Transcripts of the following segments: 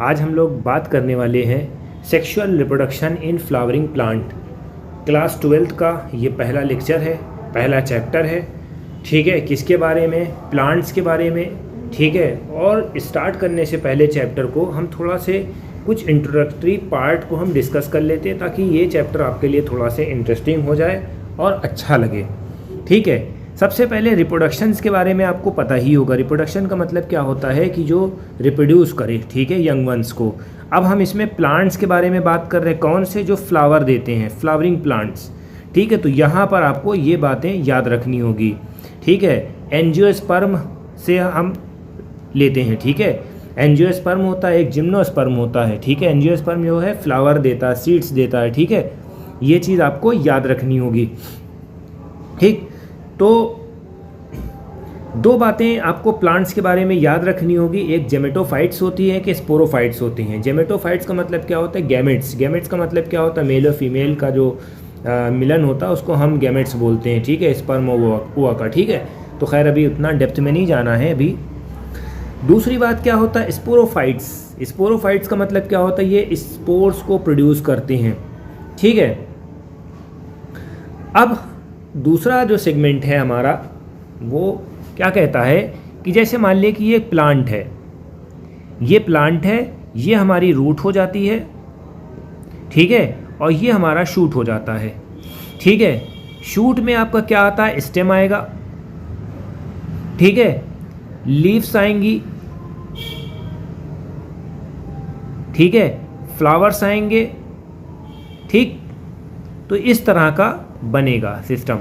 आज हम लोग बात करने वाले हैं sexual reproduction in flowering plant. Class 12th का ये पहला लेक्चर है, पहला चैप्टर है। ठीक है, किसके बारे में? प्लांट्स के बारे में। ठीक है, और स्टार्ट करने से पहले चैप्टर को हम थोड़ा से कुछ इंट्रोडक्टरी पार्ट को हम डिस्कस कर लेते हैं ताकि ये चैप्टर आपके लिए थोड़ा से इंटरेस्टिंग हो जाए और अच्छा लगे। ठीक है, सबसे पहले रिप्रोडक्शंस के बारे में आपको पता ही होगा। रिप्रोडक्शन का मतलब क्या होता है कि जो रिप्रोड्यूस करे, ठीक है, यंग वंस को। अब हम इसमें प्लांट्स के बारे में बात कर रहे हैं, कौन से? जो फ्लावर देते हैं, फ्लावरिंग प्लांट्स। ठीक है, तो यहाँ पर आपको ये बातें याद रखनी होगी। ठीक है, एंजियोस्पर्म से हम लेते हैं। ठीक है, एंजियोस्पर्म होता है, एक जिम्नोस्पर्म होता है। ठीक है, एंजियोस्पर्म जो है फ्लावर देता है, सीड्स देता है। ठीक है, ये चीज़ आपको याद रखनी होगी। ठीक, तो दो बातें आपको प्लांट्स के बारे में याद रखनी होगी। एक जेमेटोफाइट्स होती है कि स्पोरोफाइट्स होती हैं। जेमेटोफाइट्स का मतलब क्या होता है? गैमेट्स। गैमेट्स का मतलब क्या होता है? मेल और फीमेल का जो मिलन होता है उसको हम गैमेट्स बोलते हैं। ठीक है, स्पर्म ओवा का। ठीक है, तो खैर अभी उतना डेप्थ में नहीं जाना है अभी। दूसरी बात क्या होता है? स्पोरोफाइट्स। स्पोरोफाइट्स का मतलब क्या होता है? ये स्पोर्स को प्रोड्यूस करते हैं। ठीक है, अब दूसरा जो सेगमेंट है हमारा वो क्या कहता है कि जैसे मान लिया कि ये प्लांट है, ये प्लांट है, ये हमारी रूट हो जाती है। ठीक है, और ये हमारा शूट हो जाता है। ठीक है, शूट में आपका क्या आता है? स्टेम आएगा। ठीक है, लीव्स आएंगी। ठीक है, फ्लावर्स आएंगे। ठीक, तो इस तरह का बनेगा सिस्टम।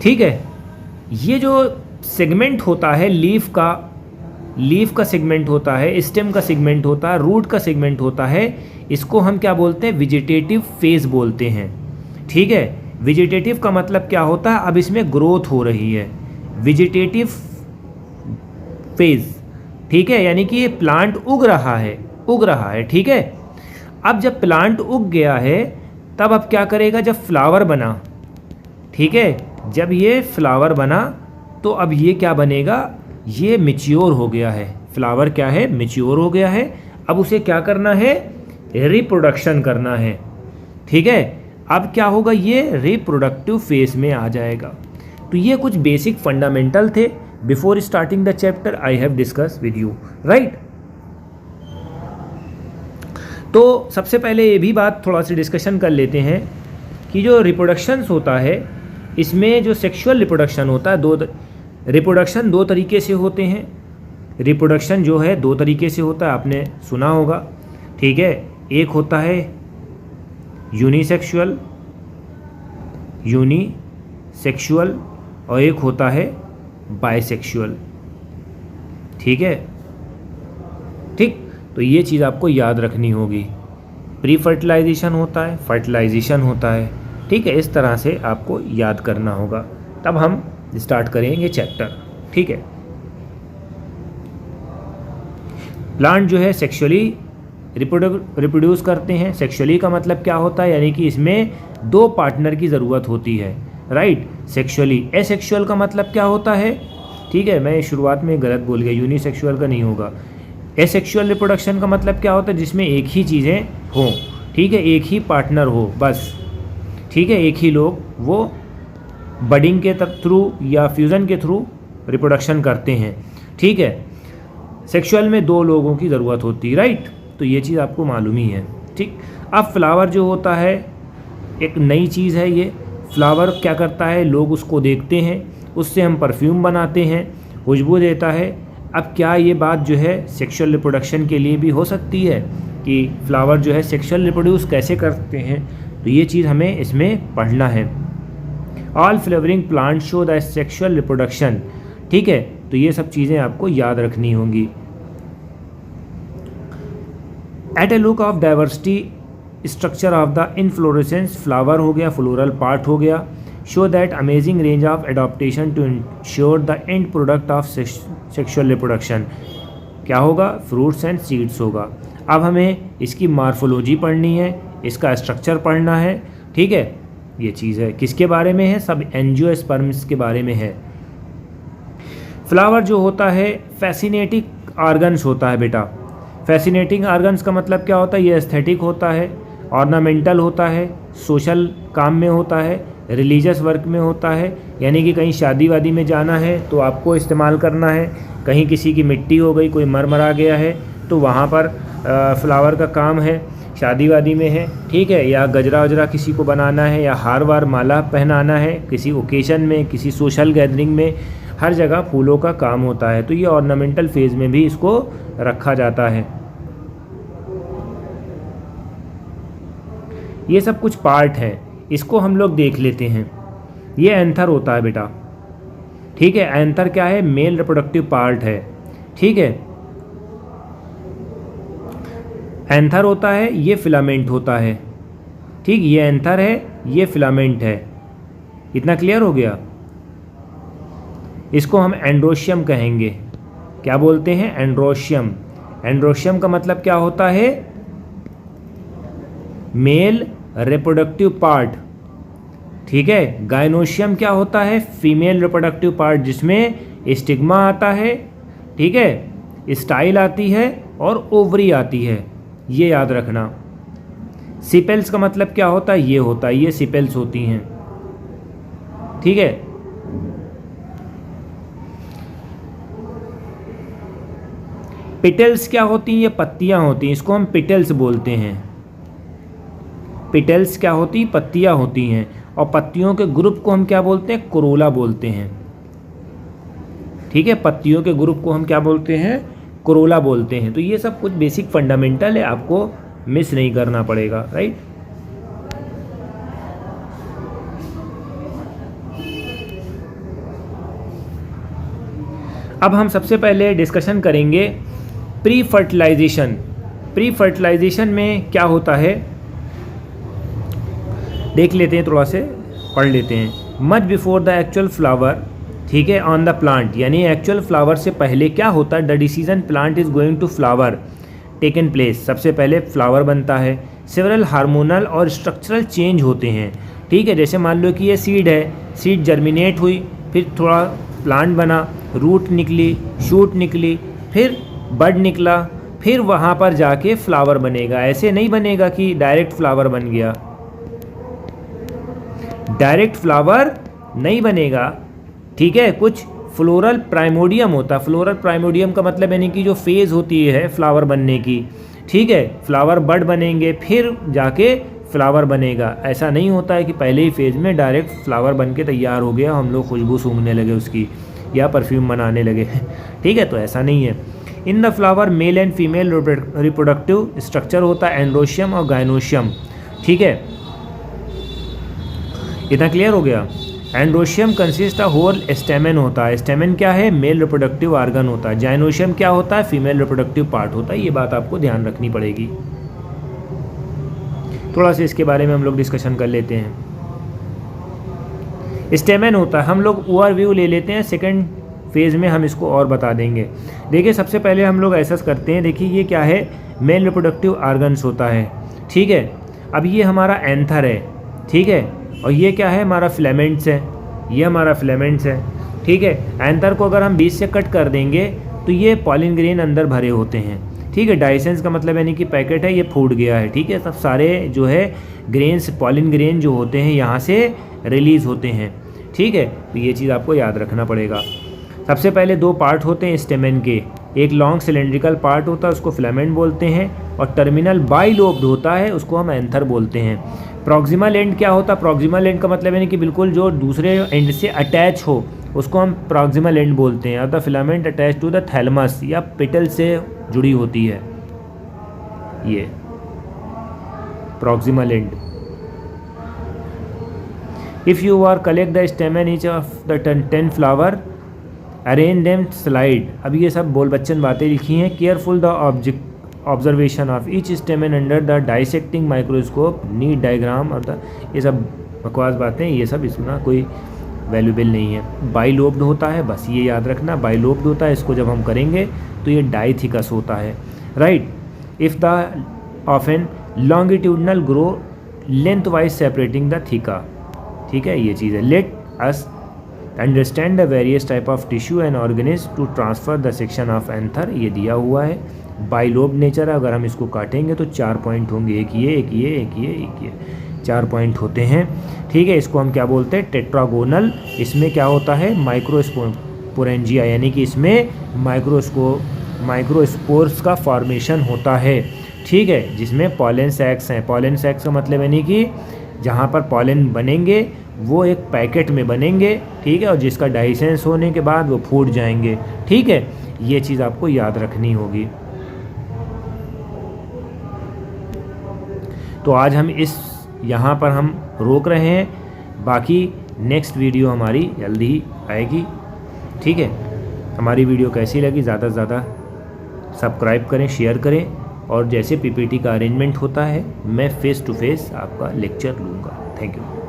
ठीक है, ये जो सेगमेंट होता है लीफ का सेगमेंट होता है, स्टेम का सेगमेंट होता है, रूट का सेगमेंट होता है, इसको हम क्या बोलते हैं? वेजिटेटिव फेज बोलते हैं। ठीक है, वेजिटेटिव का मतलब क्या होता है? अब इसमें ग्रोथ हो रही है, वेजिटेटिव फेज। ठीक है, यानी कि ये प्लांट उग रहा है। ठीक है, अब जब प्लांट उग गया है तब अब क्या करेगा? जब फ्लावर बना, ठीक है, जब ये फ्लावर बना तो अब ये क्या बनेगा? ये मैच्योर हो गया है। फ्लावर क्या है? मैच्योर हो गया है। अब उसे क्या करना है? रिप्रोडक्शन करना है। ठीक है, अब क्या होगा? ये रिप्रोडक्टिव फेज में आ जाएगा। तो ये कुछ बेसिक फंडामेंटल थे। Before starting the chapter I have discuss with you, right. तो सबसे पहले ये भी बात थोड़ा सी डिस्कशन कर लेते हैं कि जो रिप्रोडक्शंस होता है, इसमें जो सेक्सुअल रिप्रोडक्शन होता है, रिप्रोडक्शन दो तरीके से होते हैं। रिप्रोडक्शन जो है दो तरीके से होता है, आपने सुना होगा। ठीक है, एक होता है यूनिसेक्सुअल और एक होता है बायसेक्सुअल। ठीक है, ठीक, तो ये चीज़ आपको याद रखनी होगी। प्री फर्टिलाइजेशन होता है, फर्टिलाइजेशन होता है। ठीक है, इस तरह से आपको याद करना होगा। तब हम स्टार्ट करेंगे चैप्टर। ठीक है, प्लांट जो है सेक्सुअली रिप्रोड्यूस करते हैं। सेक्सुअली का मतलब क्या होता है? यानी कि इसमें दो पार्टनर की ज़रूरत होती है, राइट। सेक्सुअली। एसेक्सुअल का मतलब क्या होता है? ठीक है, मैं शुरुआत में गलत बोल गया, यूनिसेक्सुअल का नहीं होगा। एसेक्सुअल रिप्रोडक्शन का मतलब क्या होता है? जिसमें एक ही चीज़ें हों, ठीक है, एक ही पार्टनर हो बस। ठीक है, एक ही लोग वो बडिंग के थ्रू या फ्यूज़न के थ्रू रिप्रोडक्शन करते हैं। ठीक है, सेक्सुअल में दो लोगों की ज़रूरत होती है, राइट। तो ये चीज़ आपको मालूम ही है। ठीक, अब फ्लावर जो होता है एक नई चीज़ है। ये फ्लावर क्या करता है? लोग उसको देखते हैं, उससे हम परफ्यूम बनाते हैं, खुशबू देता है। अब क्या ये बात जो है सेक्सुअल रिप्रोडक्शन के लिए भी हो सकती है कि फ्लावर जो है सेक्सुअल रिप्रोड्यूस कैसे करते हैं? तो ये चीज़ हमें इसमें पढ़ना है। All flowering plant show the sexual reproduction. ठीक है, तो ये सब चीज़ें आपको याद रखनी होंगी। At a look of diversity structure of the inflorescence, flower हो गया, फ्लोरल पार्ट हो गया, show that amazing range of adaptation to ensure the end product of sexual reproduction. क्या होगा? फ्रूट्स एंड सीड्स होगा। अब हमें इसकी मार्फोलॉजी पढ़नी है, इसका स्ट्रक्चर पढ़ना है। ठीक है, ये चीज़ है किसके बारे में है? सब एंजियोस्पर्म्स के बारे में है। फ्लावर जो होता है फैसिनेटिक ऑर्गन्स होता है बेटा। फैसिनेटिंग ऑर्गन्स का मतलब क्या होता है? ये एस्थेटिक होता है, ऑर्नामेंटल होता है, सोशल काम में होता है, रिलीजियस वर्क में होता है, यानी कि कहीं शादी वादी में जाना है तो आपको इस्तेमाल करना है, कहीं किसी की मिट्टी हो गई, कोई मर गया है तो वहाँ पर फ्लावर का काम है, शादी वादी में है, ठीक है, या गजरा वजरा किसी को बनाना है, या हार वार माला पहनाना है किसी ओकेशन में, किसी सोशल गैदरिंग में, हर जगह फूलों का काम होता है। तो ये ऑर्नामेंटल फेज़ में भी इसको रखा जाता है। ये सब कुछ पार्ट है, इसको हम लोग देख लेते हैं। ये एंथर होता है बेटा, ठीक है। एंथर क्या है? मेल रिप्रोडक्टिव पार्ट है, ठीक है। एंथर होता है, ये फिलामेंट होता है, ठीक। ये एंथर है, ये फिलामेंट है। इतना क्लियर हो गया? इसको हम एंड्रोशियम कहेंगे। क्या बोलते हैं? एंड्रोशियम। एंड्रोशियम का मतलब क्या होता है? मेल रिप्रोडक्टिव पार्ट, ठीक है। गायनोशियम क्या होता है? फीमेल रिप्रोडक्टिव पार्ट, जिसमें स्टिग्मा आता है, ठीक है, स्टाइल आती है और ओवरी आती है, ये याद रखना। सिपेल्स का मतलब क्या होता है? ये होता है, ये सिपेल्स होती हैं, ठीक है। पिटल्स क्या होती हैं? ये पत्तियां होती हैं, इसको हम पिटल्स बोलते हैं। पिटल्स क्या होती? पत्तियां होती हैं। और पत्तियों के ग्रुप को हम क्या बोलते हैं? कोरोला बोलते हैं, ठीक है। पत्तियों के ग्रुप को हम क्या बोलते हैं? कोरोला बोलते हैं। तो ये सब कुछ बेसिक फंडामेंटल है, आपको मिस नहीं करना पड़ेगा, राइट। अब हम सबसे पहले डिस्कशन करेंगे प्री फर्टिलाइजेशन। प्री फर्टिलाइजेशन में क्या होता है देख लेते हैं, थोड़ा से पढ़ लेते हैं। Much before the actual flower, ठीक है, ऑन द प्लांट, यानी एक्चुअल फ्लावर से पहले क्या होता है? The decision plant is going to flower taken place. सबसे पहले फ्लावर बनता है। सेवरल हार्मोनल और स्ट्रक्चरल चेंज होते हैं, ठीक है। जैसे मान लो कि ये सीड है, सीड जर्मिनेट हुई, फिर थोड़ा प्लांट बना, रूट निकली, शूट निकली, फिर बड निकला, फिर वहाँ पर जाके फ्लावर बनेगा। ऐसे नहीं बनेगा कि डायरेक्ट फ्लावर बन गया, डायरेक्ट फ्लावर नहीं बनेगा, ठीक है। कुछ फ्लोरल प्राइमोडियम होता है। फ्लोरल प्राइमोडियम का मतलब यानी कि जो फेज़ होती है फ्लावर बनने की, ठीक है। फ्लावर बड बनेंगे, फिर जाके फ्लावर बनेगा। ऐसा नहीं होता है कि पहले ही फेज़ में डायरेक्ट फ्लावर बन के तैयार हो गया, हम लोग खुशबू सूंघने लगे उसकी या परफ्यूम बनाने लगे, ठीक है। तो ऐसा नहीं है। In the flower male and female reproductive structure होता है एंड्रोशियम और गायनोशियम, ठीक है। इतना क्लियर हो गया? Androecium consist of whole stamen होता है। स्टेमेन क्या है? मेल रिप्रोडक्टिव ऑर्गन होता है। जाइनोशियम क्या होता है? फीमेल रिप्रोडक्टिव पार्ट होता है। ये बात आपको ध्यान रखनी पड़ेगी। थोड़ा सा इसके बारे में हम लोग डिस्कशन कर लेते हैं। स्टेमेन होता है, हम लोग ओवरव्यू ले लेते हैं, सेकंड फेज़ में हम इसको और बता देंगे। देखिए सबसे पहले हम लोग ऐसा करते हैं, देखिए ये क्या है? मेल रिप्रोडक्टिव ऑर्गन्स होता है, ठीक है। अब ये हमारा एंथर है, ठीक है, और ये क्या है? हमारा फिलामेंट्स है, ये हमारा फिलामेंट्स है, ठीक है। एंथर को अगर हम बीच से कट कर देंगे तो ये पॉलिन ग्रेन अंदर भरे होते हैं, ठीक है। डाइसेंस का मतलब यानी कि पैकेट है, ये फूट गया है, ठीक है। सब सारे जो है ग्रेन्स, पॉलिन ग्रेन जो होते हैं यहाँ से रिलीज़ होते हैं, ठीक है। तो ये चीज़ आपको याद रखना पड़ेगा। सबसे पहले दो पार्ट होते हैं स्टेमेन के, एक लॉन्ग सिलेंड्रिकल पार्ट होता है उसको फिलामेंट बोलते हैं, और टर्मिनल बाइलोब्ड होता है उसको हम एंथर बोलते हैं। प्रॉक्सिमल एंड क्या होता है? प्रॉक्सिमल एंड का मतलब यानी कि बिल्कुल जो दूसरे एंड से अटैच हो उसको हम प्रॉक्सिमल एंड बोलते हैं। और the filament attach to the thalamus या पिटल से जुड़ी होती है, ये proximal end. If you are collect the stamen each of the 10 flower arrange them slide. अब ये सब बोल बच्चन बातें लिखी हैं। Careful the observation of each stamen under the dissecting microscope, need diagram और द, ये सब बकवास बातें, ये सब इसमें कोई वैल्यूबल नहीं है। बाइलोब्ड होता है, बस ये याद रखना, बाइलोब्ड होता है। इसको जब हम करेंगे तो ये डाइथिकस होता है, right. If the often longitudinal grow lengthwise separating the theca, ठीक है, ये चीज़ है। Let us understand the various type of tissue and organism to transfer the section of anther, ये दिया हुआ है। बाइलोब नेचर है, अगर हम इसको काटेंगे तो 4 पॉइंट होंगे, एक ये एक ये एक ये एक ये 4 पॉइंट होते हैं। ठीक है, इसको हम क्या बोलते हैं, टेट्रागोनल। इसमें क्या होता है, माइक्रोस्पोरेंजिया, यानी कि इसमें माइक्रोस्पोर्स का फॉर्मेशन होता है। ठीक है, जिसमें पॉलन सैक्स हैं। पॉलन सैक्स का मतलब यानी कि जहाँ पर पॉलन बनेंगे वो एक पैकेट में बनेंगे। ठीक है, और जिसका डाइसेंस होने के बाद वो फूट जाएंगे। ठीक है, ये चीज़ आपको याद रखनी होगी। तो आज हम यहाँ पर हम रोक रहे हैं, बाकी नेक्स्ट वीडियो हमारी जल्दी ही आएगी। ठीक है, हमारी वीडियो कैसी लगी ज़्यादा से ज़्यादा सब्सक्राइब करें, शेयर करें, और जैसे पीपीटी का अरेंजमेंट होता है मैं फेस टू फेस आपका लेक्चर लूँगा। Thank you.